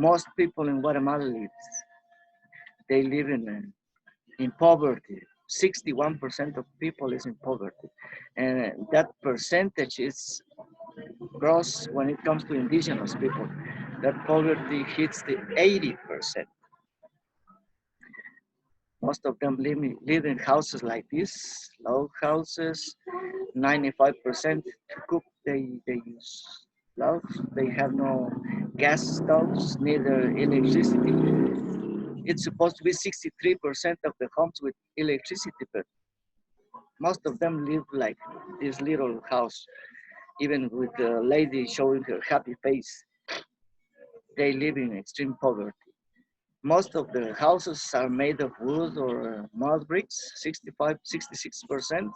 most people in Guatemala they live in poverty. 61% of people is in poverty. And that percentage is gross when it comes to indigenous people. That poverty hits the 80%. Most of them live in houses like this, log houses. 95% to cook they use logs. They have no gas stoves, neither electricity. It's supposed to be 63% of the homes with electricity, but most of them live like this little house. Even with the lady showing her happy face, they live in extreme poverty. Most of the houses are made of wood or mud bricks, 65, 66%,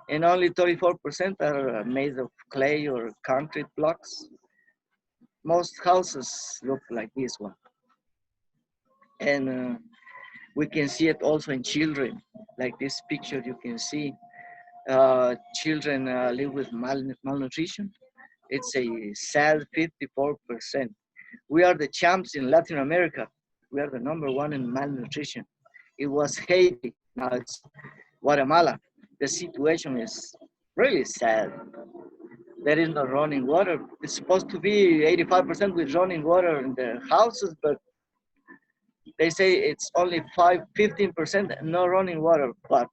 and only 34% are made of clay or concrete blocks. Most houses look like this one. And we can see it also in children. Like this picture, you can see children live with malnutrition. It's a sad 54%. We are the champs in Latin America. We are the #1 in malnutrition. It was Haiti, now it's Guatemala. The situation is really sad. There is no running water. It's supposed to be 85% with running water in the houses, but they say it's only 15% no running water. But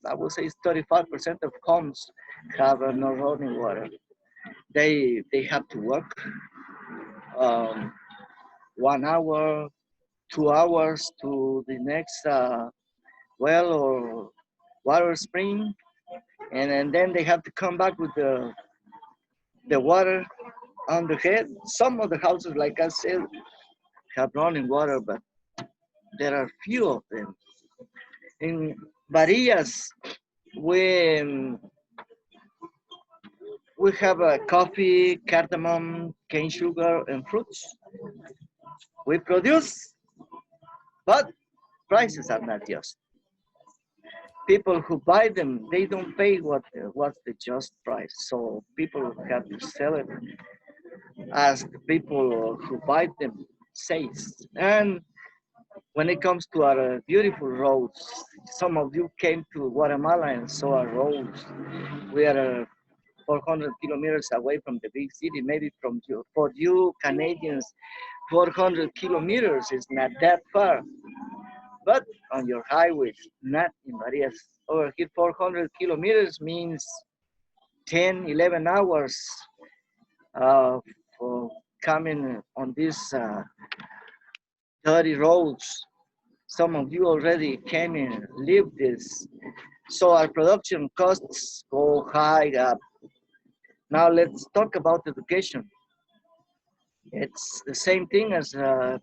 I would say it's 35% of homes have no running water. They have to work um, 1 hour, 2 hours to the next well or water spring, and then they have to come back with the water on the head. Some of the houses, like I said, have running water, but there are few of them. In Barillas, we we have coffee, cardamom, cane sugar, and fruits. We produce, but prices are not just. People who buy them, they don't pay what's the just price. So people have to sell it as the people who buy them says. And when it comes to our beautiful roads, some of you came to Guatemala and saw our roads. We are 400 kilometers away from the big city. Maybe from you, for you Canadians, 400 kilometers is not that far. But on your highways, not in Barillas. Over here, 400 kilometers means 10, 11 hours for coming on these dirty roads. Some of you already came and lived this. So our production costs go high up. Now let's talk about education. It's the same thing as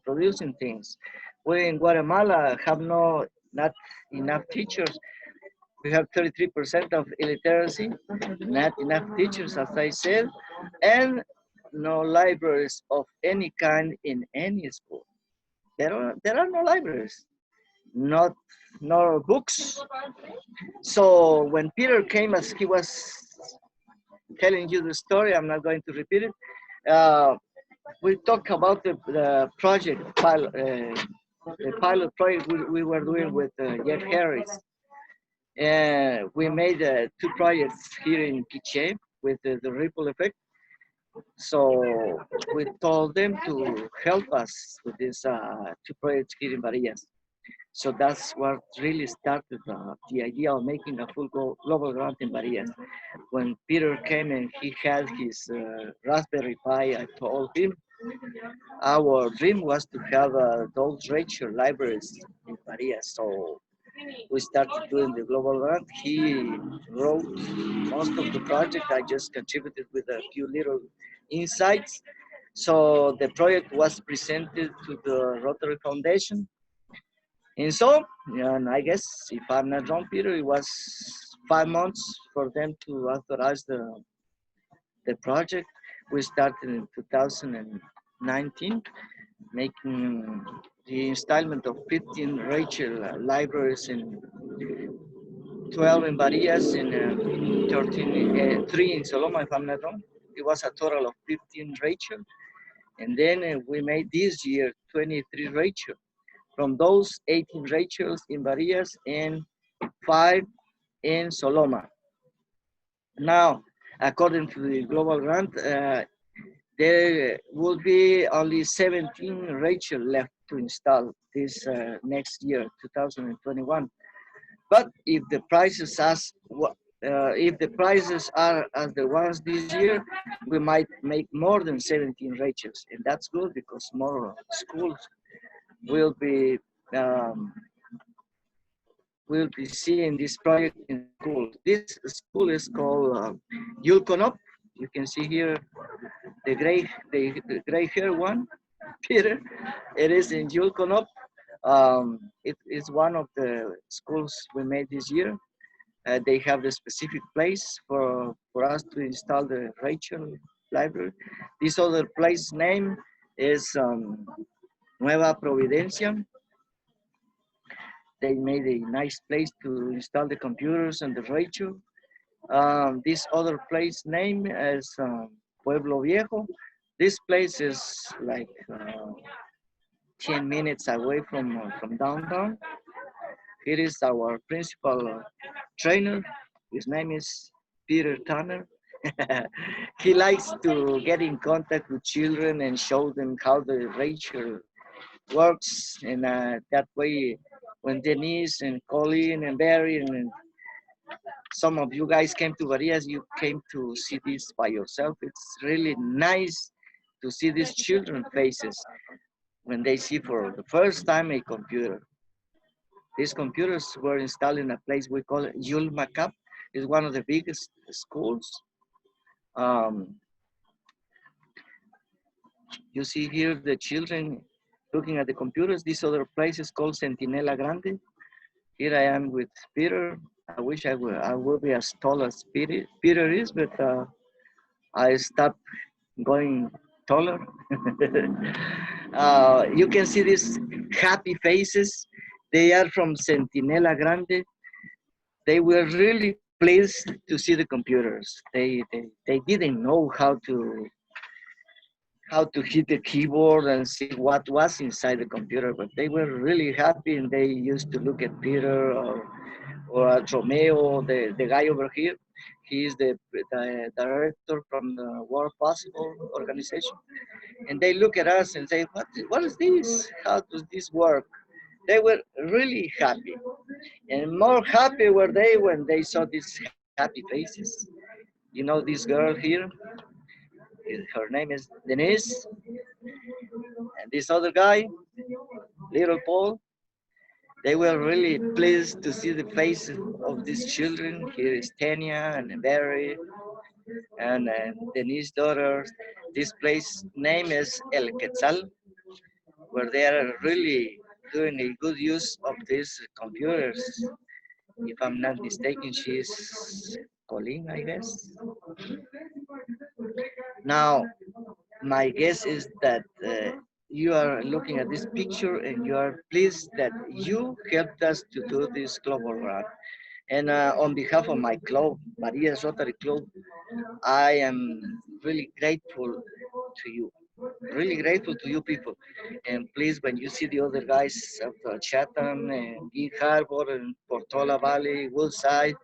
producing things. We in Guatemala have not enough teachers. We have 33% of illiteracy, not enough teachers, as I said, and no libraries of any kind in any school. There are no libraries, not no books. So when Peter came, as he was telling you the story, I'm not going to repeat it. We talked about the project the pilot project we were doing with Jeff Harris. And we made 2 projects here in Quiche with the ripple effect. So we told them to help us with these 2 projects here in Barillas. So that's what really started the idea of making a full global grant in Barillas. When Peter came and he had his Raspberry Pi, I told him our dream was to have those richer libraries in Barillas. So we started doing the global grant. He wrote most of the project. I just contributed with a few little insights. So the project was presented to the Rotary Foundation. And so, and I guess if I'm not wrong, Peter, it was 5 months for them to authorize the project. We started in 2019, making the installment of 15 Rachel libraries in 12 in Barillas and 13, 3 in Soloma, if I'm not wrong. It was a total of 15 Rachel. And then we made this year 23 Rachel. From those, 18 Rachels in Barillas and 5 in Soloma. Now, according to the global grant, there will be only 17 Rachel left to install this next year, 2021. But if the prices are as the ones this year, we might make more than 17 Rachels, and that's good because more schools will be um, will be seeing this project in school. This school is called Yulkonop. You can see here the gray hair one, Peter. It is in Yulkonop. It is one of the schools we made this year. They have the specific place for us to install the Rachel library. This other place name is Nueva Providencia. They made a nice place to install the computers and the Rachel. This other place name is Pueblo Viejo. This place is like 10 minutes away from downtown. Here is our principal trainer. His name is Peter Tanner. He likes to get in contact with children and show them how the Rachel works. And that way, when Denise and Colleen and Barry and some of you guys came to Barillas, you came to see this by yourself. It's really nice to see these children faces when they see for the first time a computer. These computers were installed in a place we call Yulmacap. It's one of the biggest schools. Um, you see here the children looking at the computers. This other place is called Centinela Grande. Here I am with Peter. I wish I will be as tall as Peter is, but I stopped going taller. You can see these happy faces. They are from Centinela Grande. They were really pleased to see the computers. They didn't know how to hit the keyboard and see what was inside the computer, but they were really happy and they used to look at Peter or at Romeo, the guy over here. He is the director from the World Possible organization. And they look at us and say, what is this? How does this work? They were really happy. And more happy were they when they saw these happy faces. You know this girl here? Her name is Denise. And this other guy, little Paul, they were really pleased to see the faces of these children. Here is Tanya and Barry and Denise's daughter. This place name is El Quetzal, where they are really doing a good use of these computers. If I'm not mistaken, she's Colleen, I guess. Now, my guess is that you are looking at this picture and you are pleased that you helped us to do this global run. And on behalf of my club, Barillas Rotary Club, I am really grateful to you. Really grateful to you people. And please, when you see the other guys of Chatham and Gig Harbor and Portola Valley, Woolside,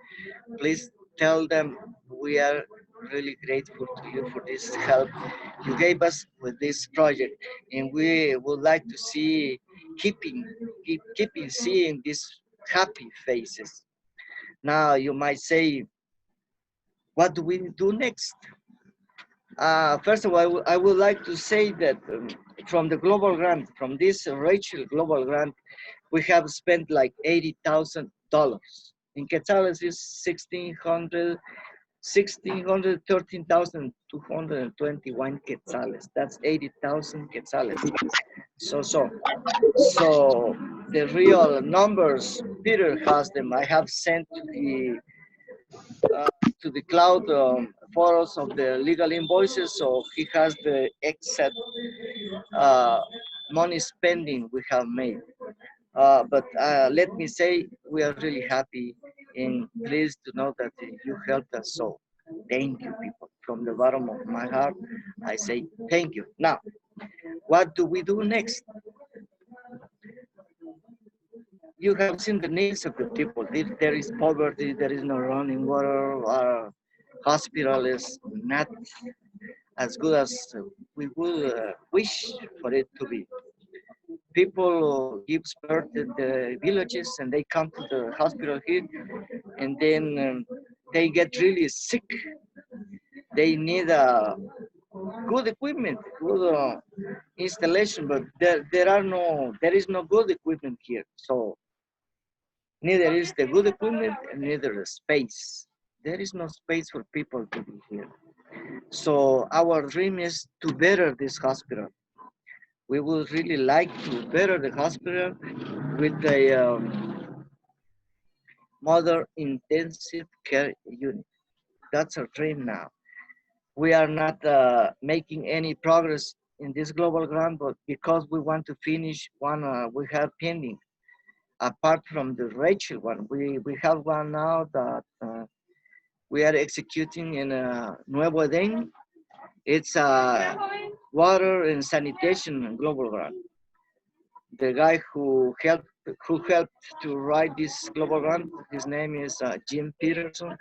please tell them we are really grateful to you for this help you gave us with this project, and we would like to see keeping seeing these happy faces. Now you might say, what do we do next? First of all, I would like to say that from the global grant, from this Rachel global grant, we have spent like $80,000. In quetzales is 13,221 quetzales. That's 80,000 quetzales. So the real numbers, Peter has them. I have sent to the cloud photos of the legal invoices, so he has the exact uh, money spending we have made. But let me say, we are really happy and pleased to know that you helped us. So thank you, people. From the bottom of my heart, I say thank you. Now, What do we do next? You have seen the needs of the people. If there is poverty, there is no running water, our hospital is not as good as we would wish for it to be. People give birth in the villages and they come to the hospital here, and then they get really sick. They need good equipment, good installation, but there is no good equipment here. So neither is the good equipment and neither the space. There is no space for people to be here. So our dream is to better this hospital. We would really like to better the hospital with a mother intensive care unit. That's our dream now. We are not making any progress in this global grant, but because we want to finish one we have pending. Apart from the Rachel one, we have one now that we are executing in Nuevo Eden. It's a water and sanitation global grant. The guy who helped to write this global grant, his name is Jim Peterson.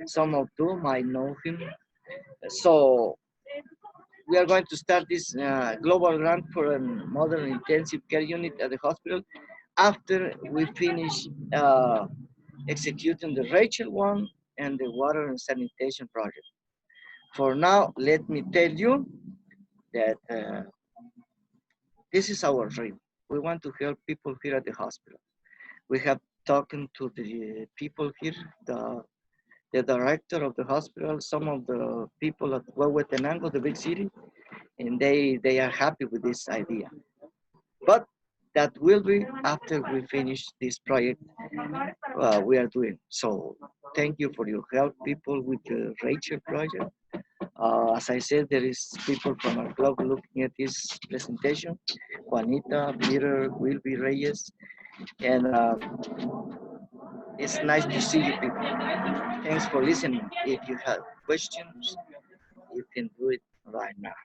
Some of you might know him. So we are going to start this global grant for a modern intensive care unit at the hospital after we finish executing the Rachel one and the water and sanitation project. For now, let me tell you that this is our dream. We want to help people here at the hospital. We have talking to the people here, the director of the hospital, some of the people at Huehuetenango, the big city, and they are happy with this idea. But that will be after we finish this project we are doing. So thank you for your help, people, with the Rachel project. As I said, there is people from our club looking at this presentation. Juanita, Peter, Wilby Reyes, and it's nice to see you people. Thanks for listening. If you have questions, you can do it right now.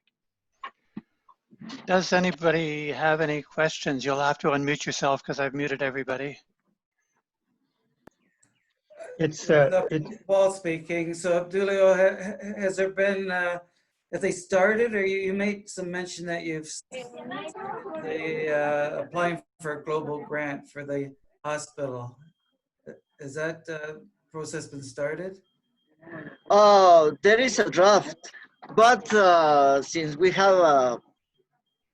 Does anybody have any questions? You'll have to unmute yourself because I've muted everybody. It's Paul speaking. So Obdulio, has there been, have they started, or you made some mention that you've applying for a global grant for the hospital? Has that process been started? There is a draft, but since we have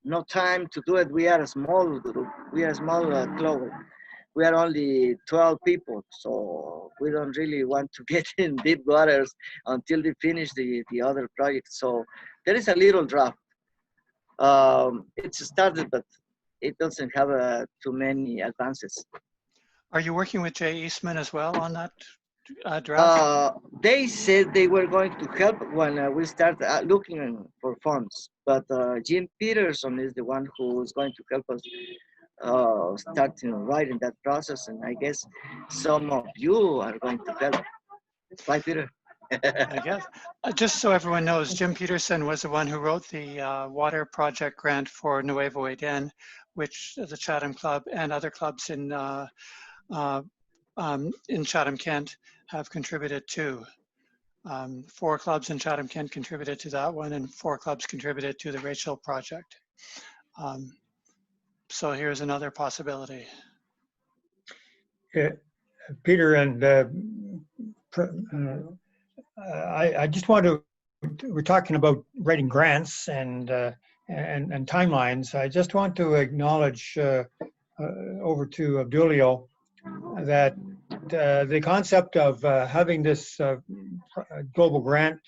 no time to do it, we are a small group. We are a small club. We are only 12 people, so we don't really want to get in deep waters until they finish the other project. So there is a little draft. It's started, but it doesn't have too many advances. Are you working with Jay Eastman as well on that draft? They said they were going to help when we start looking for funds, but Jim Peterson is the one who is going to help us starting right in that process, and I guess some of you are going to help. Right, Peter? I guess. Just so everyone knows, Jim Peterson was the one who wrote the water project grant for Nuevo Eden, which the Chatham Club and other clubs in Chatham Kent have contributed to. 4 clubs in Chatham Kent contributed to that one, and 4 clubs contributed to the Rachel project. So here's another possibility. Peter, and I just want to, we're talking about writing grants and timelines. I just want to acknowledge over to Obdulio that the concept of having this global grant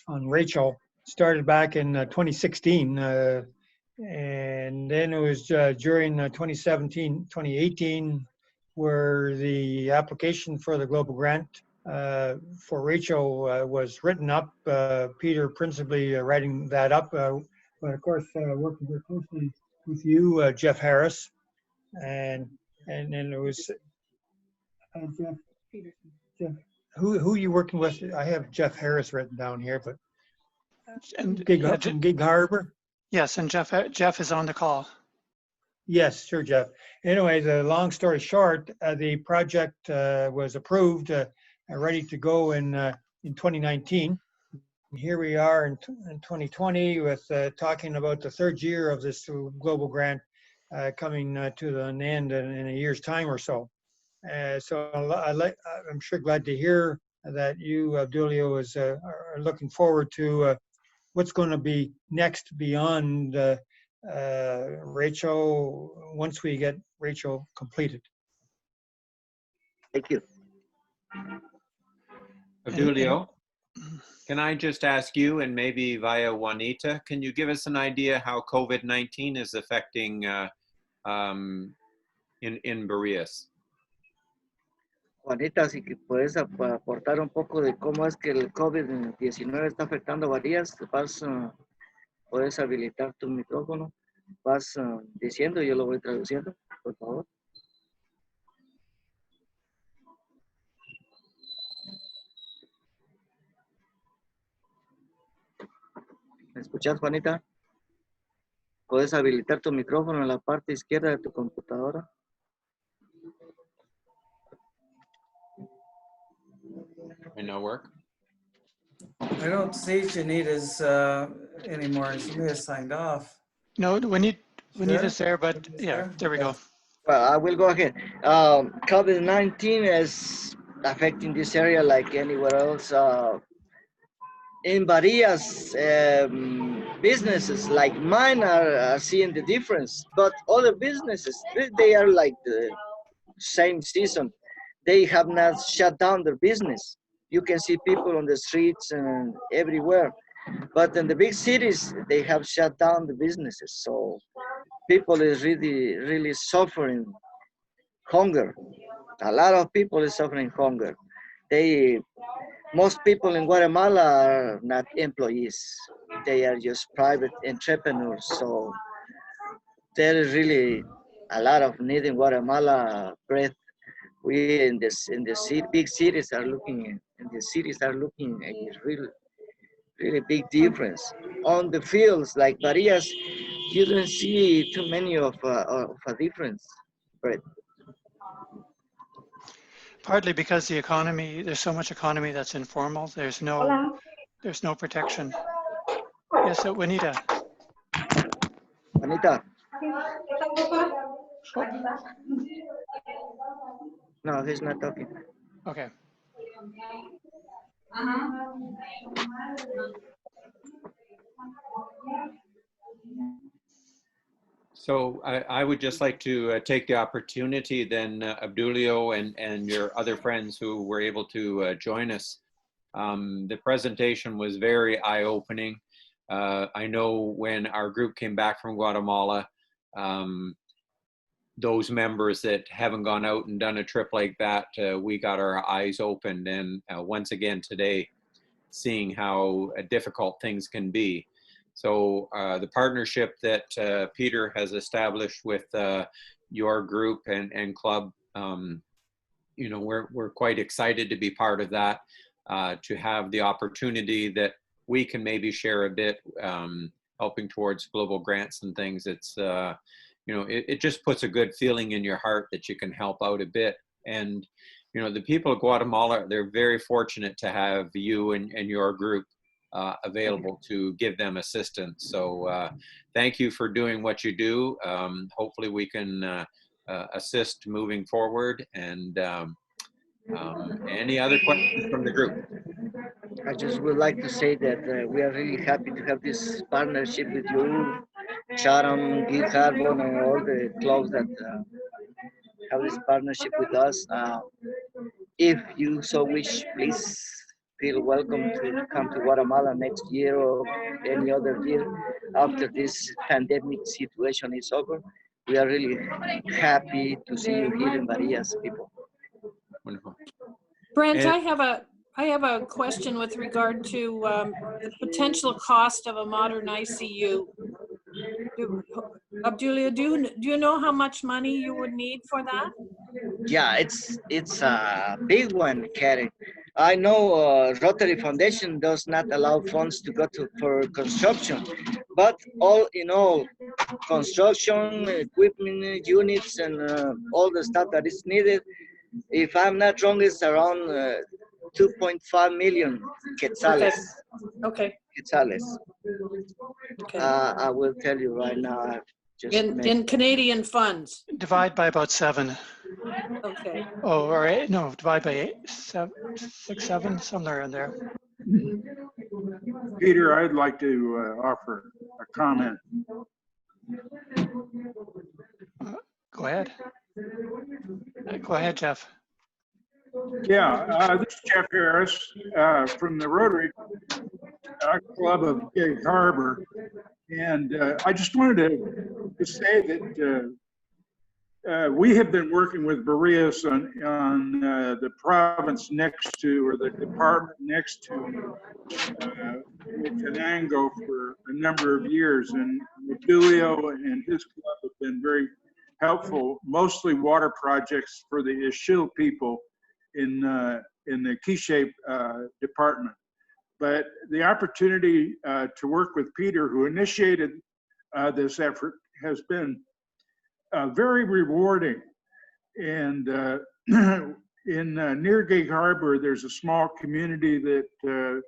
on Rachel started back in 2016. And then it was during 2017, 2018, where the application for the global grant for Rachel was written up. Peter principally writing that up, but of course working very closely with you, Jeff Harris, and then it was Jeff. Who are you working with? I have Jeff Harris written down here, but And Gig Harbor. Yes, and Jeff is on the call. Yes, sure, Jeff. Anyway, the long story short, the project was approved, ready to go in 2019. Here we are in 2020 with talking about the third year of this global grant coming to an end in a year's time or so. So I'm sure glad to hear that you, Obdulio, are looking forward to what's going to be next beyond Rachel, once we get Rachel completed. Thank you. Obdulio, can I just ask you, and maybe via Juanita, can you give us an idea how COVID-19 is affecting in Barillas? Juanita, si que puedes aportar un poco de cómo es que el COVID-19 está afectando a Barillas, puedes habilitar tu micrófono, vas diciendo y yo lo voy traduciendo, por favor. ¿Me escuchas, Juanita? Puedes habilitar tu micrófono en la parte izquierda de tu computadora. May not work? I don't see Janita's anymore. She may have signed off. No, Juanita's Sure. there, but yeah, there we go. Well, I will go ahead. COVID-19 is affecting this area like anywhere else. In Barillas, businesses like mine are seeing the difference, but other businesses, they are like the same season. They have not shut down their business. You can see people on the streets and everywhere. But in the big cities, they have shut down the businesses. So people is really, really suffering hunger. A lot of people is suffering hunger. Most people in Guatemala are not employees. They are just private entrepreneurs. So there is really a lot of need in Guatemala. Bread. We in the big cities are looking at a really big difference. On the fields like Barillas, you don't see too many of a difference. Bread. Partly because the economy, there's so much economy that's informal. There's no protection. Yes, so Juanita. Anita. No, he's not talking. Okay. So I would just like to take the opportunity then, Obdulio and your other friends who were able to join us. The presentation was very eye-opening. I know when our group came back from Guatemala, those members that haven't gone out and done a trip like that, we got our eyes opened. And once again today, seeing how difficult things can be. So the partnership that Peter has established with your group and club, you know, we're quite excited to be part of that, to have the opportunity that we can maybe share a bit, helping towards global grants and things. It's, you know, it just puts a good feeling in your heart that you can help out a bit. And, you know, the people of Guatemala, they're very fortunate to have you and your group available to give them assistance. So thank you for doing what you do. Hopefully we can assist moving forward. And any other questions from the group? I just would like to say that we are really happy to have this partnership with you, Chatham, Gil Harbon, and all the clubs that have this partnership with us. If you so wish, please feel welcome to come to Guatemala next year or any other year after this pandemic situation is over. We are really happy to see you here in Barillas, people. Wonderful. Brent, And- I have a question with regard to the potential cost of a modern ICU. Obdulio, do you know how much money you would need for that? Yeah, it's a big one, Karen. I know Rotary Foundation does not allow funds to go for construction, but all in all, construction, equipment, units, and all the stuff that is needed, if I'm not wrong, it's around 2.5 million quetzales. Okay, Quetzales. okay. I will tell you right now. I've just In Canadian funds. Divide by about 7. Okay. Oh, or 8, no, divide by 8, 7, 6, 7, somewhere in there. Peter, I'd like to offer a comment. Go ahead. Go ahead, Jeff. Yeah, this is Jeff Harris from the Rotary Club of Gig Harbor. And I just wanted to say that we have been working with Barillas on the province next to, or the department next to Tenango for a number of years. And Obdulio and his club have been very helpful, mostly water projects for the Ixil people in the Quiche department. But the opportunity to work with Peter, who initiated this effort, has been very rewarding. And in near Gig Harbor, there's a small community that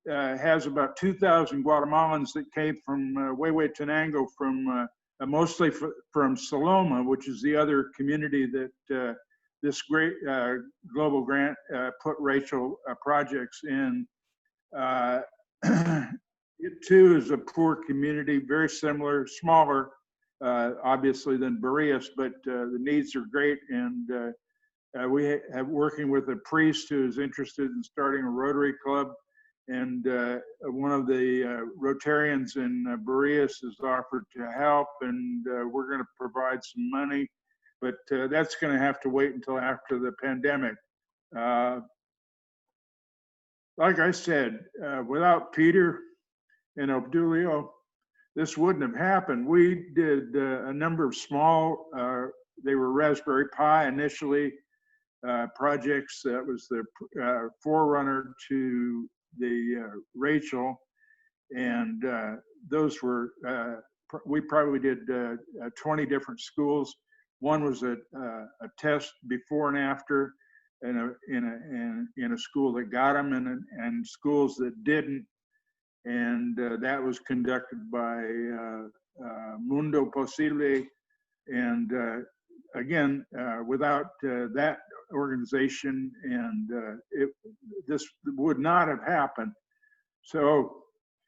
has about 2,000 Guatemalans that came from Huehuetenango, from mostly from Saloma, which is the other community that this great global grant put Rachel projects in. It too is a poor community, very similar, smaller, obviously, than Barillas, but the needs are great. And we have working with a priest who is interested in starting a Rotary Club. And one of the Rotarians in Barillas has offered to help, and we're going to provide some money, but that's going to have to wait until after the pandemic. Like I said, without Peter and Obdulio, this wouldn't have happened. We did a number of small, they were Raspberry Pi initially, projects that was the forerunner to the Rachel. And those were, we probably did 20 different schools. One was a test before and after in a school that got them, and schools that didn't. And that was conducted by Mundo Posible. And again, without that organization, and this would not have happened. So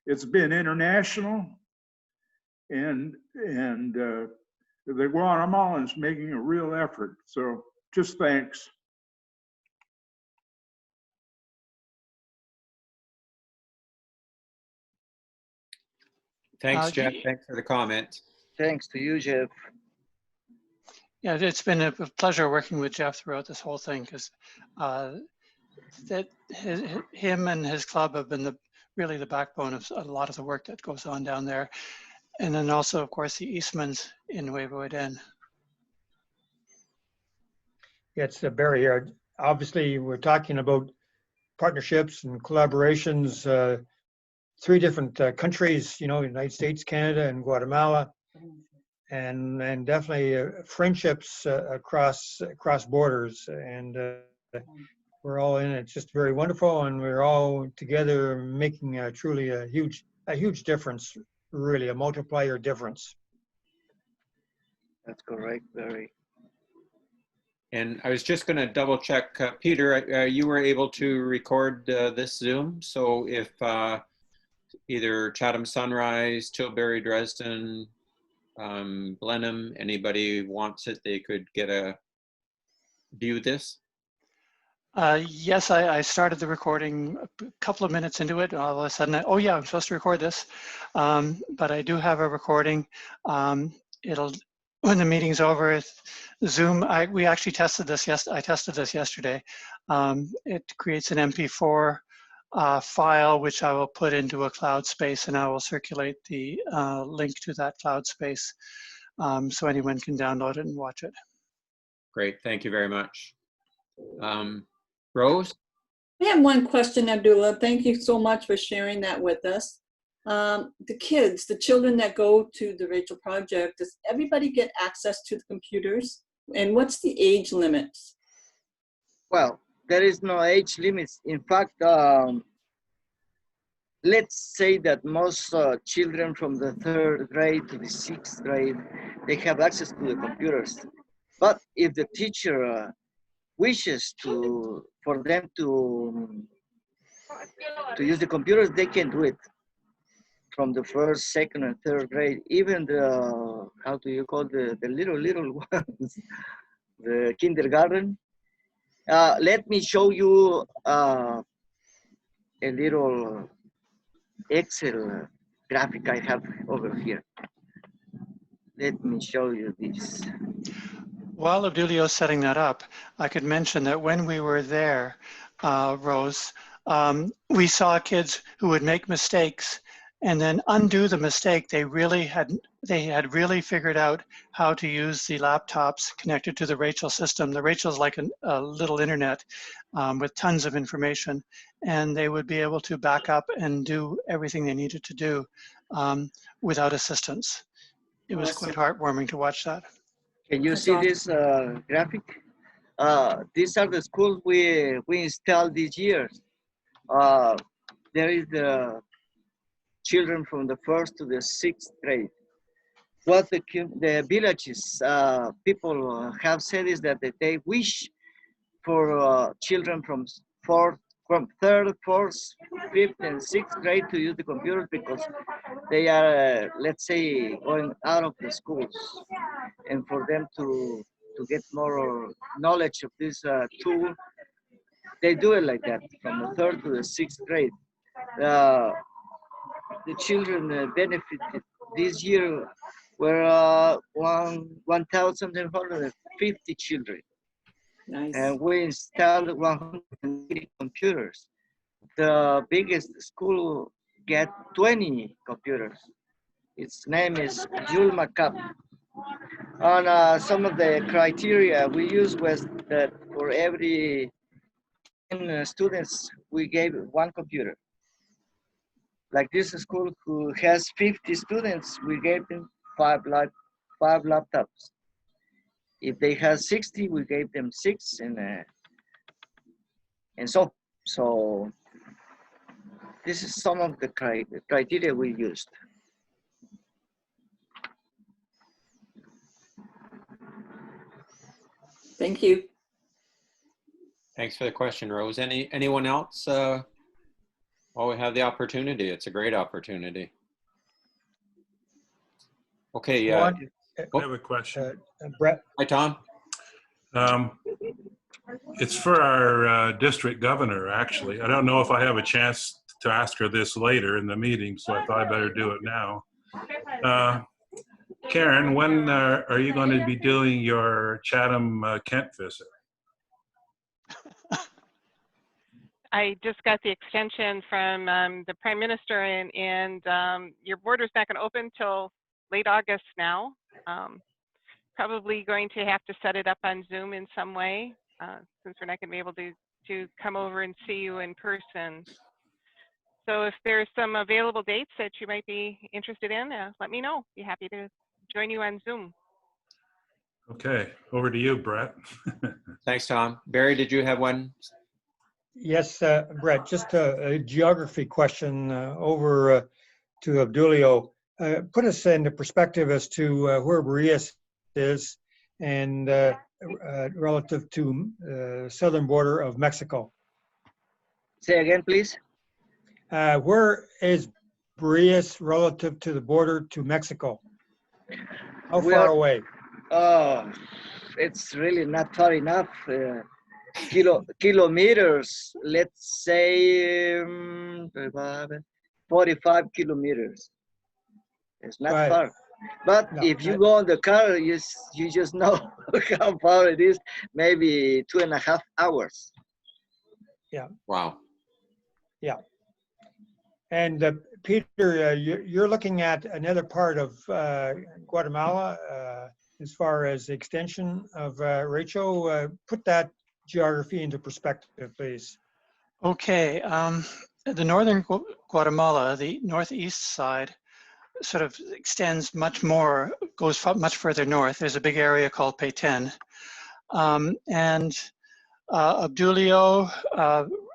it's been international, and the Guatemalans making a real effort. So just thanks. Thanks, Jeff. Thanks for the comment. Thanks to you, Jeff. Yeah, it's been a pleasure working with Jeff throughout this whole thing, because him and his club have been really the backbone of a lot of the work that goes on down there. And then also, of course, the Eastmans in Huehueten. Yeah, it's Barry here. Obviously, we're talking about partnerships and collaborations, 3 different countries, United States, Canada, and Guatemala, and definitely friendships across borders. And we're all in it. It's just very wonderful, and we're all together making truly a huge difference, really a multiplier difference. That's correct, Barry. And I was just going to double check, Peter, you were able to record this Zoom. So if either Chatham Sunrise, Tilbury, Dresden, Blenheim, anybody wants it, they could get a view this. Yes, I started the recording a couple of minutes into it. All of a sudden, oh yeah, I'm supposed to record this. But I do have a recording. When the meeting's over, Zoom, we actually tested this. I tested this yesterday. It creates an MP4 file, which I will put into a cloud space, and I will circulate the link to that cloud space so anyone can download it and watch it. Great, thank you very much. Rose? I have one question, Abdullah. Thank you so much for sharing that with us. the kids, the children that go to the Rachel Project, does everybody get access to the computers? And what's the age limit? Well, there is no age limits. In fact, let's say that most children from the 3rd grade to the 6th grade, they have access to the computers. But if the teacher wishes for them to use the computers, they can do it from the 1st, 2nd, and 3rd grade. Even the, how do you call the little ones, the kindergarten. Let me show you a little Excel graphic I have over here. Let me show you this. While Obdulio is setting that up, I could mention that when we were there, Rose, we saw kids who would make mistakes and then undo the mistake. They had really figured out how to use the laptops connected to the Rachel system. The Rachel's like a little internet with tons of information, and they would be able to back up and do everything they needed to do without assistance. It was quite heartwarming to watch that. Can you That's see awesome. this graphic? These are the schools we installed this year. There is the children from the 1st to the 6th grade. What the villages people have said is that they wish for children from 3rd, 4th, 5th, and 6th grade to use the computers because they are, let's say, going out of the schools, and for them to get more knowledge of this tool, they do it like that from the 3rd to the 6th grade. The children benefited this year were 1,150 children. Nice. And we installed 180 computers. The biggest school get 20 computers. Its name is Julma Cup. And some of the criteria we used was that for every 10 students, we gave 1 computer. Like this school who has 50 students, we gave them 5 laptops. If they have 60, we gave them 6, and so this is some of the criteria we used. Thank you. Thanks for the question, Rose. Anyone else? While we have the opportunity, it's a great opportunity. Okay, yeah. I have a question. Brett. Hi, Tom. It's for our district governor, actually. I don't know if I have a chance to ask her this later in the meeting, so I thought I better do it now. Karen, when are you going to be doing your Chatham Kent visit? I just got the extension from the Prime Minister, and your border's not going to open till late August now. Probably going to have to set it up on Zoom in some way, since we're not going to be able to come over and see you in person. So if there's some available dates that you might be interested in, let me know. Be happy to join you on Zoom. Okay, over to you, Brett. Thanks, Tom. Barry, did you have one? Yes, Brett, just a geography question over to Obdulio. Put us in the perspective as to where Barillas is and relative to the southern border of Mexico. Say again, please. Where is Barillas relative to the border to Mexico? How far away? It's really not far enough. Kilometers, let's say 45 kilometers. It's not Right. far. But No, if you go on the car, you just know how far it is, maybe 2.5 hours. Yeah. Wow. Yeah. And Peter, you're looking at another part of Guatemala as far as the extension of Rachel. Put that geography into perspective, please. Okay, the northern Guatemala, the northeast side, sort of extends much more, goes much further north. There's a big area called Petén. And Obdulio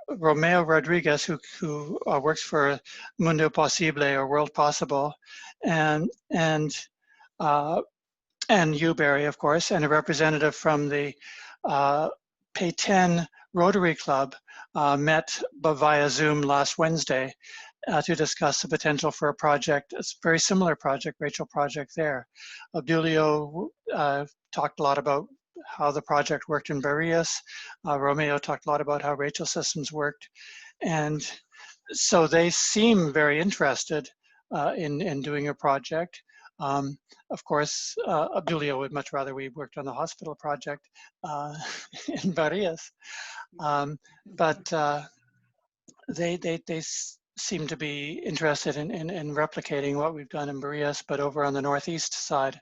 Romeo Rodriguez, who works for Mundo Posible or World Possible, and you, Barry, of course, and a representative from the Petén Rotary Club met via Zoom last Wednesday to discuss the potential for a project, a very similar project, Rachel project there. Obdulio talked a lot about how the project worked in Barillas. Romeo talked a lot about how Rachel systems worked. And so they seem very interested in doing a project. Of course, Obdulio would much rather we worked on the hospital project in Barillas. But they seem to be interested in replicating what we've done in Barillas, but over on the northeast side.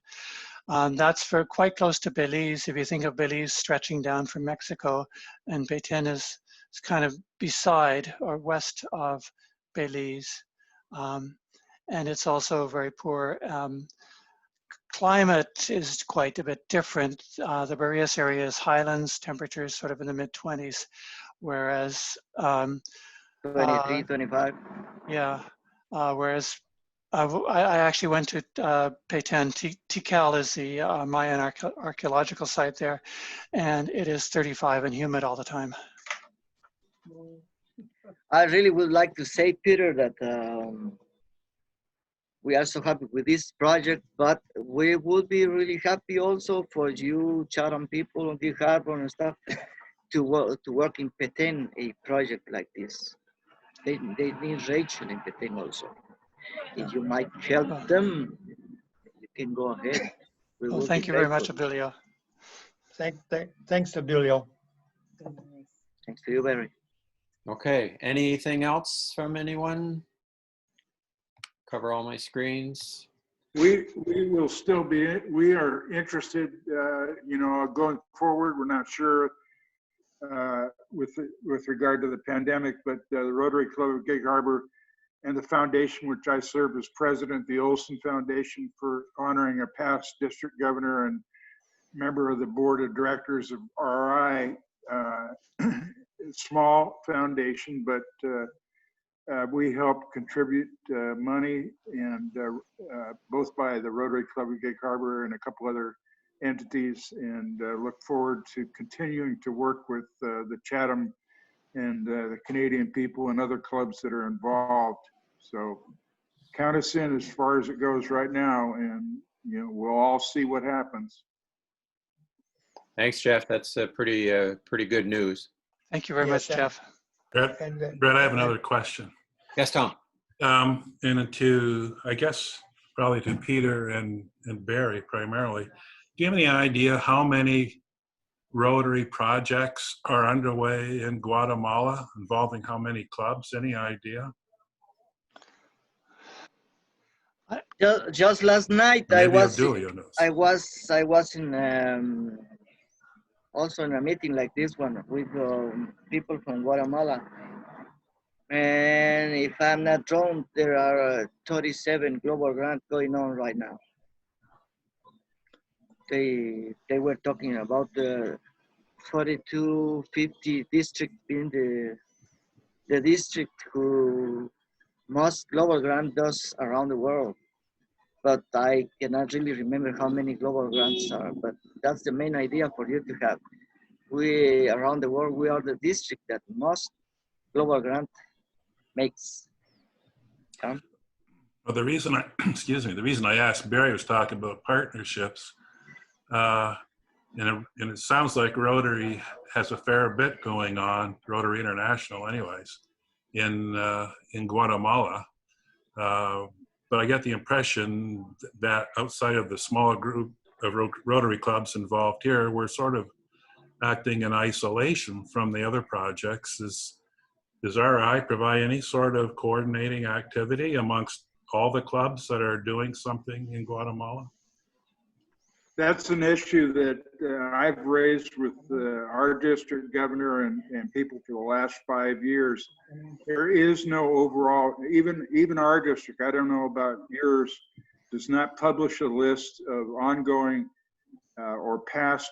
That's for quite close to Belize. If you think of Belize stretching down from Mexico, and Petén is kind of beside or west of Belize. And it's also very poor. Climate is quite a bit different. The Barillas area is highlands, temperatures sort of in the mid-20s, whereas 23, 25. Yeah, whereas I actually went to Petén. Tikal is the Mayan archaeological site there, and it is 35 and humid all the time. I really would like to say, Peter, that we are so happy with this project, but we would be really happy also for you, Chatham people, and the harbor and stuff, to work in Petén, a project like this. They need Rachel in Petén also. If you might help them, you can go ahead. Well, thank you very much, Obdulio. Thanks, Obdulio. Thanks to you, Barry. Okay, anything else from anyone? Cover all my screens. We will still be, we are interested, going forward. We're not sure with regard to the pandemic, but the Rotary Club of Gig Harbor and the foundation, which I serve as president, the Olson Foundation, for honoring a past district governor and member of the board of directors of RI. Small foundation, but we help contribute money, and both by the Rotary Club of Gig Harbor and a couple other entities, and look forward to continuing to work with the Chatham and the Canadian people and other clubs that are involved. So count us in as far as it goes right now, and we'll all see what happens. Thanks, Jeff. That's pretty good news. Thank you very much, Jeff. Brett, I have another question. Yes, Tom. And to, I guess, probably to Peter and Barry primarily, do you have any idea how many Rotary projects are underway in Guatemala involving how many clubs? Any idea? Just last night, Maybe I was in also in a meeting like this one with people from Guatemala, and if I'm not wrong, there are 37 global grants going on right now. They were talking about the 4250 district in the district who most global grant does around the world. But I cannot really remember how many global grants are, but that's the main idea for you to have. We, around the world, we are the district that most global grant makes. Well, the reason the reason I asked, Barry was talking about partnerships, and it sounds like Rotary has a fair bit going on, Rotary International anyways, in Guatemala. But I get the impression that outside of the smaller group of Rotary clubs involved here, we're sort of acting in isolation from the other projects. Does RI provide any sort of coordinating activity amongst all the clubs that are doing something in Guatemala? That's an issue that I've raised with our district governor and people for the last 5 years. There is no overall, even our district, I don't know about yours, does not publish a list of ongoing or past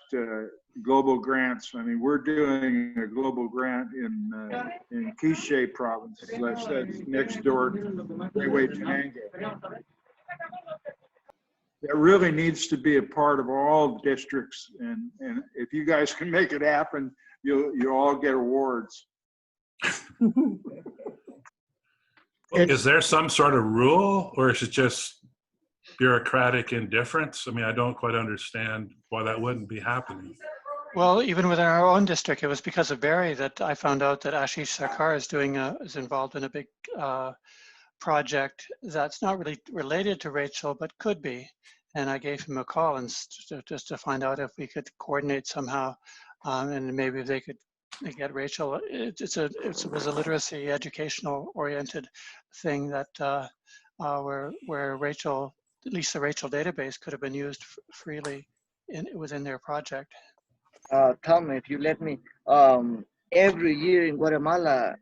global grants. I mean, we're doing a global grant in Quiche province, as I said, next door to Freeway Tango. That really needs to be a part of all districts, and if you guys can make it happen, you'll all get awards. Is there some sort of rule, or is it just bureaucratic indifference? I mean, I don't quite understand why that wouldn't be happening. Well, even within our own district, it was because of Barry that I found out that Ashish Sarkar is involved in a big project that's not really related to Rachel, but could be. And I gave him a call and just to find out if we could coordinate somehow, and maybe if they could get Rachel. It was a literacy, educational oriented thing that where Rachel, at least the Rachel database, could have been used freely within their project. Tom, if you let me, every year in Guatemala,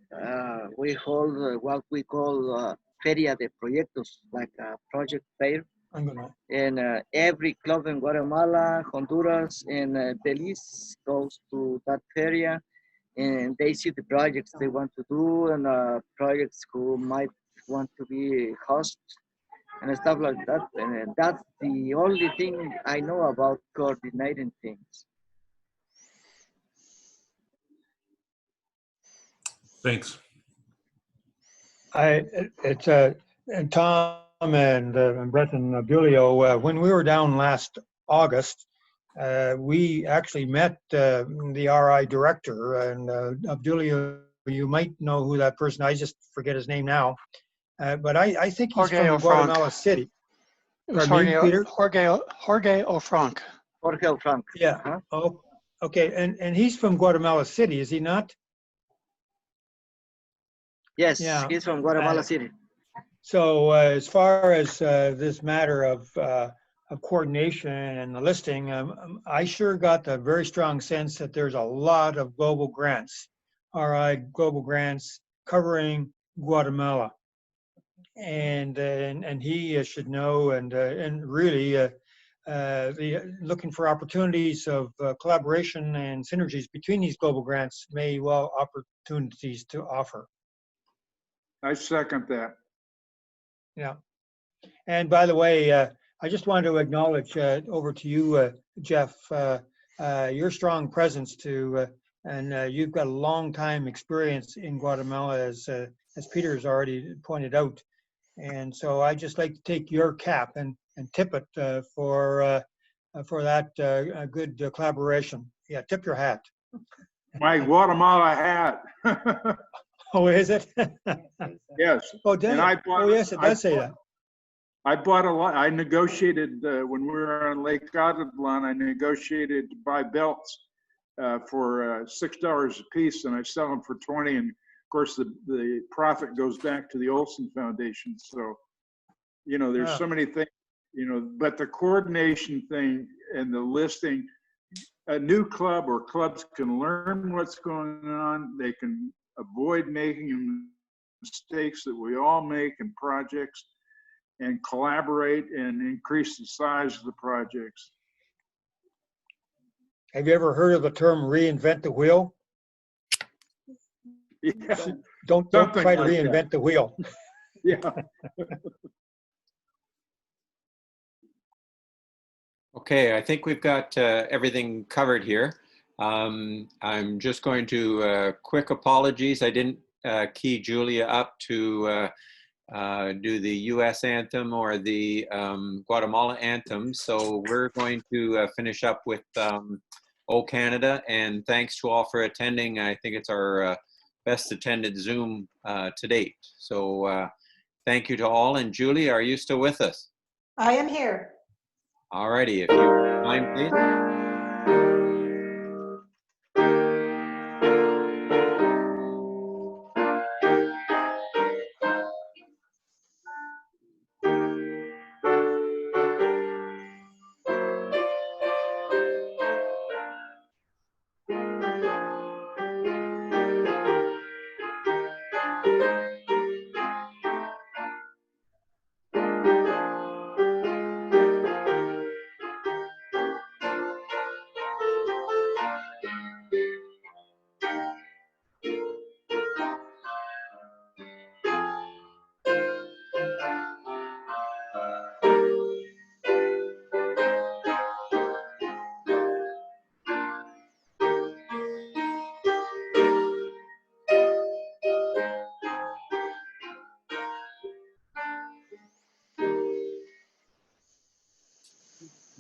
we hold what we call Feria de Proyectos, like a project fair. And every club in Guatemala, Honduras, and Belize goes to that feria, and they see the projects they want to do and projects who might want to be host and stuff like that. And that's the only thing I know about coordinating things. Thanks. It's and Tom and Brett and Obdulio, when we were down last August, we actually met the RI director, and Obdulio, you might know who that person, I just forget his name now, but I think he's from Guatemala City. Jorge Ofranc. Jorge Ofranc. Yeah. Huh? Oh, okay. And he's from Guatemala City, is he not? Yes, yeah. He's from Guatemala City. So as far as this matter of coordination and the listing, I sure got the very strong sense that there's a lot of global grants, RI global grants covering Guatemala, and he should know, and really looking for opportunities of collaboration and synergies between these global grants may well opportunities to offer. I second that. Yeah. And by the way, I just wanted to acknowledge over to you, Jeff, your strong presence and you've got a long time experience in Guatemala, as Peter has already pointed out. And so I just like to take your cap and tip it for that good collaboration. Yeah, tip your hat. My Guatemala hat. Oh, is it? Yes. Oh, yes, it does say that. I bought a lot. I negotiated when we were on Lake Atitlan. I negotiated to buy belts for $6 a piece, and I sell them for 20. And of course, the profit goes back to the Olson Foundation. So, you know, there's so many things. You know, but the coordination thing and the listing, a new club or clubs can learn what's going on. They can avoid making mistakes that we all make in projects, and collaborate and increase the size of the projects. Have you ever heard of the term reinvent the wheel? Yeah. Don't try to reinvent the wheel. Yeah. Okay, I think we've got everything covered here. I'm just going to quick apologies. I didn't key Julia up to do the US anthem or the Guatemala anthem. So we're going to finish up with O Canada, and thanks to all for attending. I think it's our best attended Zoom to date. So thank you to all. And Julie, are you still with us? I am here. All righty, if you mind, please.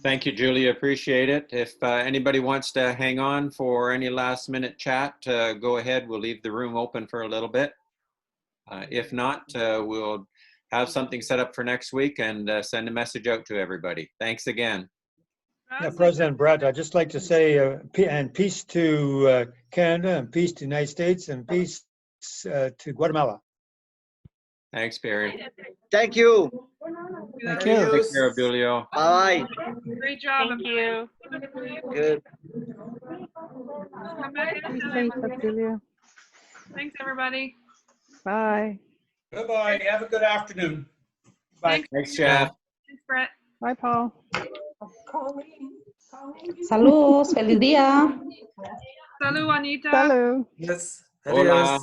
Thank you, Julia. Appreciate it. If anybody wants to hang on for any last minute chat, go ahead. We'll leave the room open for a little bit. If not, we'll have something set up for next week and send a message out to everybody. Thanks again. Yeah, President Brett, I'd just like to say, and peace to Canada, and peace to the United States, and peace to Guatemala. Thanks, Barry. Thank you. Thank you. Take care, Obdulio. Bye. Great job. Thank you. Good. Be safe, Obdulio. Thanks, everybody. Bye. Goodbye. Have a good afternoon. Bye. Thanks, Jeff. Thanks, Brett. Bye, Paul. Saludos, feliz día. Salud, Juanita. Salud. Yes. Hola.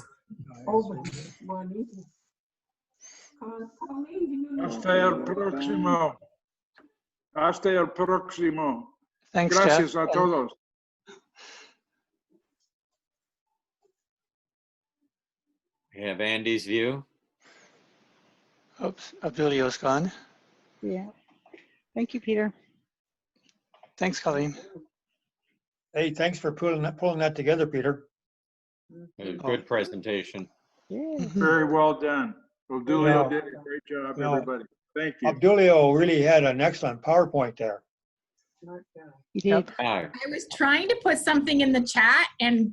Hasta el próximo. Hasta el próximo. Thanks, Gracias Jeff. a todos. We have Andy's view. Oops, Obdulio's gone. Yeah. Thank you, Peter. Thanks, Colleen. Hey, thanks for pulling that together, Peter. Good presentation. Yeah. Very well done. Obdulio Yeah. did a great job, Yeah. everybody. Thank you. Obdulio really had an excellent PowerPoint there. You did. Hi. I was trying to put something in the chat, and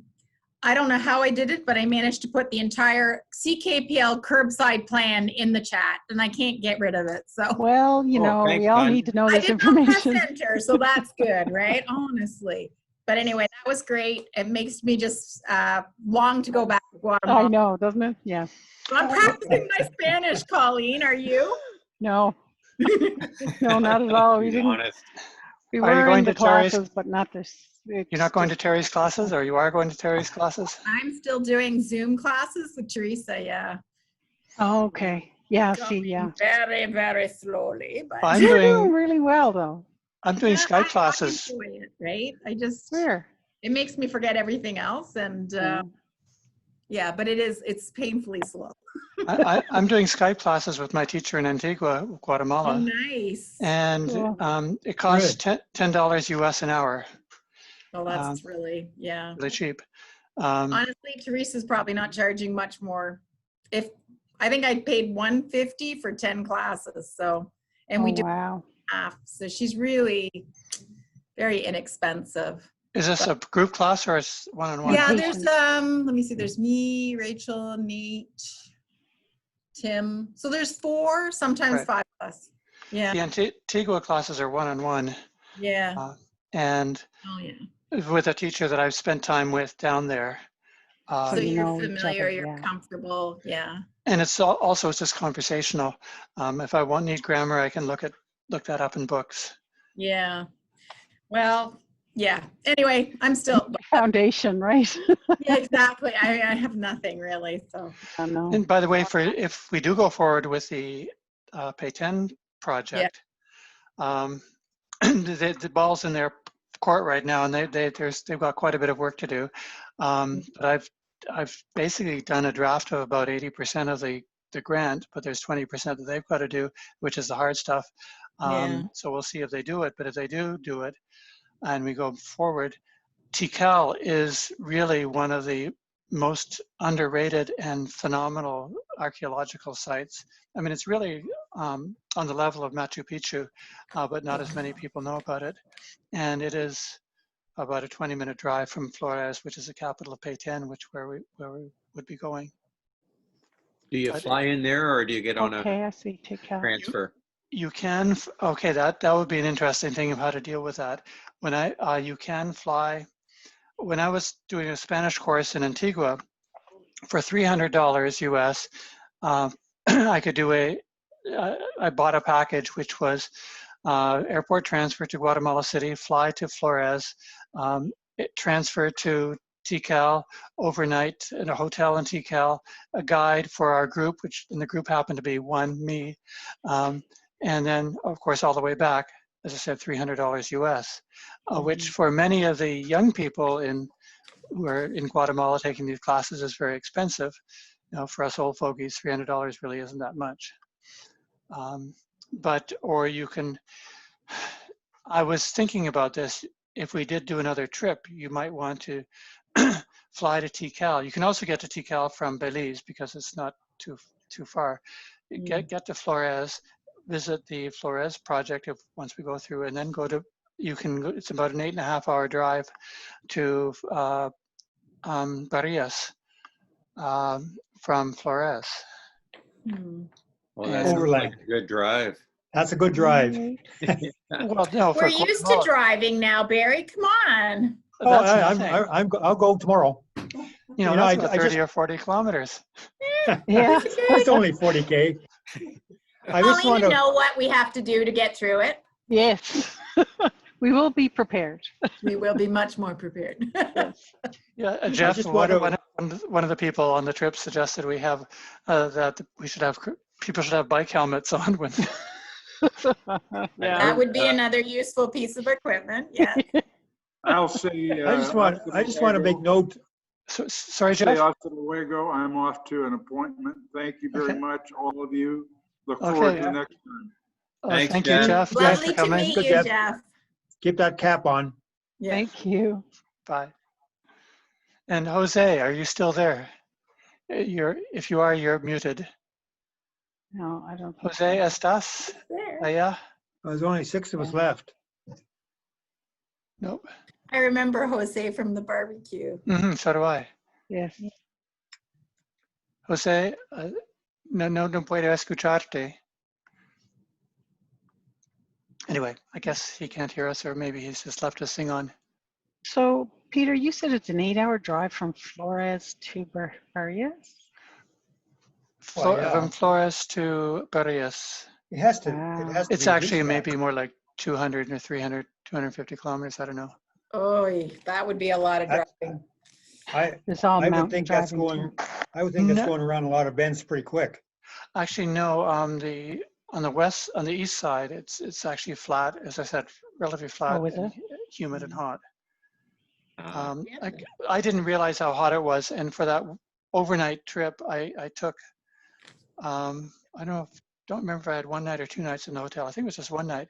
I don't know how I did it, but I managed to put the entire CKPL curbside plan in the chat, and I can't get rid of it. So Well, you know, thanks, we all hon. need to know I this did not press information. enter, so that's good, right? Honestly. But anyway, that was great. It makes me just long to go back to Guatemala. I know, doesn't it? Yeah. So I'm practicing my Spanish, Colleen. Are you? No. No, not at all. We Be didn't. honest. We Are you were going in the to Terry's- classes, but not this. You're not going to Terry's classes, or you are going to Terry's classes? I'm still doing Zoom classes with Teresa, yeah. Oh, okay. Yeah, see, yeah. Very, very slowly, but I'm You're doing doing really well, though. I'm doing Yeah, Skype classes. I enjoy it, right? I just, Where? it makes me forget everything else, and yeah, but it's painfully slow. I'm doing Skype classes with my teacher in Antigua, Oh, Guatemala, nice. and Cool. it costs $10 US an hour. Oh, that's really, yeah. Really cheap. Honestly, Teresa's probably not charging much more. If I think I paid $150 for 10 classes, so, and we Oh, do wow. half, so she's really very inexpensive. Is this a group class or it's one-on-one? Yeah, there's let me see, there's me, Rachel, Nate, Tim. So there's 4, sometimes Right. 5 of us. Yeah. The Antigua classes are one-on-one, Yeah. and Oh yeah. with a teacher that I've spent time with down there. So you you're know each familiar, other, you're yeah. comfortable. Yeah. And it's also it's just conversational. If I need grammar, I can look that up in books. Yeah. Well, yeah. Anyway, I'm still. Foundation, right? Yeah, exactly. I have nothing really. So. I know. And by the way, if we do go forward with the Pay 10 project, the ball's in their court right now, and they've got quite a bit of work to do. But I've basically done a draft of about 80% of the grant, but there's 20% that they've got to do, which is the hard stuff. So we'll see if they do it. But if they do it, and we go forward, Tikal is really one of the most underrated and phenomenal archaeological sites. I mean, it's really on the level of Machu Picchu, but not as many people know about it. And it is about a 20-minute drive from Flores, which is the capital of Pay 10, where we would be going. Do you fly in there, or do you get on Okay, I see. Tikal. transfer? You can, okay, that would be an interesting thing of how to deal with that. When you can fly, when I was doing a Spanish course in Antigua, for $300 US, I could do I bought a package which was airport transfer to Guatemala City, fly to Flores, transfer to Tikal, overnight in a hotel in Tikal, a guide for our group, which in the group happened to be me, and then of course all the way back, as I said, $300 US, which for many of the young people who are in Guatemala taking these classes is very expensive. You know, for us old fogies, $300 really isn't that much. Or you can, I was thinking about this. If we did do another trip, you might want to fly to Tikal. You can also get to Tikal from Belize because it's not too far. Get to Flores, visit the Flores project once we go through, and then go to. It's about an 8.5 hour drive to Barillas from Flores. Well, that's Overland. a good drive. That's a good drive. Well, no, We're used to driving now, Barry. Come on. Oh, That's I'll go tomorrow. That's about 30 or 40 kilometers. Yeah. It's only 40K. I just Pauline, want to know what we have to do to get through it. Yes. We will be prepared. We will be much more prepared. Yeah, Jeff, one of the people on the trip suggested we have that people should have bike helmets on when. Yeah. That would be another useful piece of equipment. Yeah. I'll say. I just want to make note. Sorry, Say Jeff. hasta luego. I'm off to an appointment. Thank you very much, all of you. Look forward to next time. Thanks, thank you, Jeff. Lovely to meet you, Jeff. Keep that cap on. Yeah. Thank you. Bye. And Jose, are you still there? If you are, you're muted. No, I don't. Jose, ¿estás allá? There's only 6 of us left. Nope. I remember Jose from the barbecue. So do I. Yes. Jose, no puedo escucharte. Anyway, I guess he can't hear us, or maybe he's just left us sing on. So, Peter, you said it's an 8-hour drive from Flores to Barillas? From Flores to Barillas. It has to. It's actually maybe more like 200 or 300, 250 kilometers. I don't know. Oh, that would be a lot of driving. I would think that's going. I would think that's going around a lot of bends pretty quick. Actually, no. On the east side, it's actually flat. As I said, relatively flat, and humid and hot. I didn't realize how hot it was, and for that overnight trip, I took. I don't remember if I had one night or 2 nights in the hotel. I think it was just one night,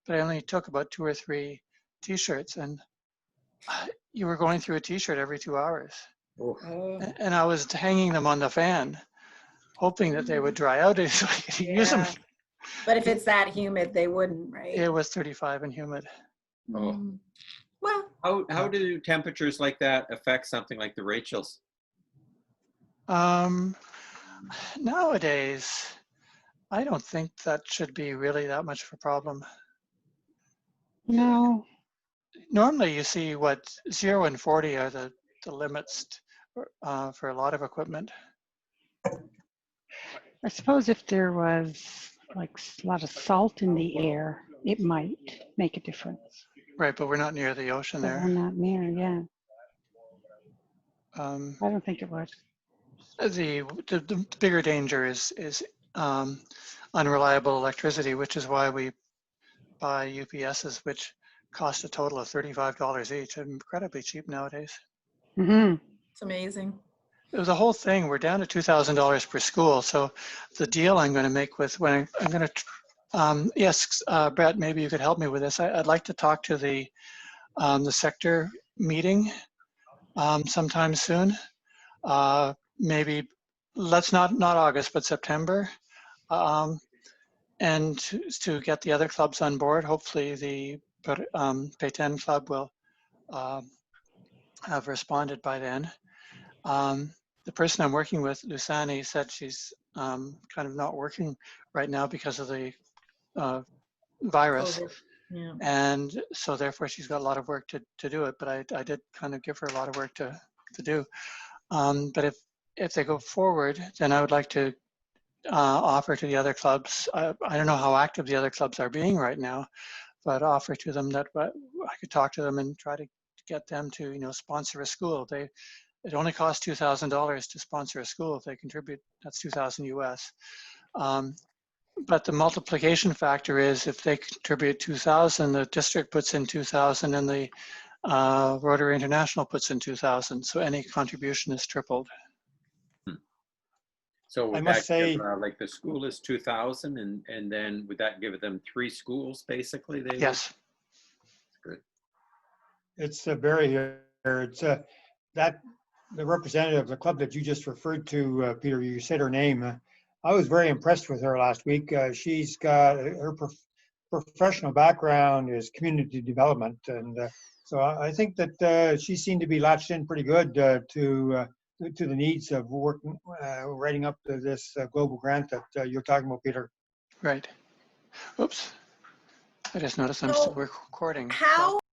but I only took about 2 or 3 t-shirts, and you were going through a t-shirt every 2 hours. And I was hanging them on the fan, hoping that they would dry out so I could use them. But if it's that humid, they wouldn't, right? It was 35 and humid. Well, how do temperatures like that affect something like the Rachels? Nowadays, I don't think that should be really that much of a problem. No. Normally, you see 0 and 40 are the limits for a lot of equipment. I suppose if there was like a lot of salt in the air, it might make a difference. Right, but we're not near the ocean But there. we're not near, yeah. I don't think it would. The bigger danger is unreliable electricity, which is why we buy UPSs, which cost a total of $35 each. Incredibly cheap nowadays. It's amazing. It was a whole thing. We're down to $2,000 per school. So the deal I'm going to make with I'm going to yes, Brett, maybe you could help me with this. I'd like to talk to the sector meeting sometime soon. Maybe let's not August, but September, and to get the other clubs on board. Hopefully, the Payten club will have responded by then. The person I'm working with, Lusani, said she's kind of not working right now because of the virus. And so therefore she's got a lot of work to do it, but I did kind of give her a lot of work to do. But if they go forward, then I would like to offer to the other clubs. I don't know how active the other clubs are being right now, but offer to them that I could talk to them and try to get them to sponsor a school. It only costs $2,000 to sponsor a school. If they contribute, that's $2,000 US. But the multiplication factor is if they contribute 2,000, the district puts in 2,000, and the Rotary International puts in 2,000. So any contribution is tripled. So would I must say, like the school is 2,000, and then would that give them 3 schools basically? Yes. It's Barry here. It's that the representative of the club that you just referred to, Peter. You said her name. I was very impressed with her last week. She's got her professional background is community development, and so I think that she seemed to be latched in pretty good to the needs of working, writing up this global grant that you're talking about, Peter. Right. Oops. I just noticed I'm So still recording. How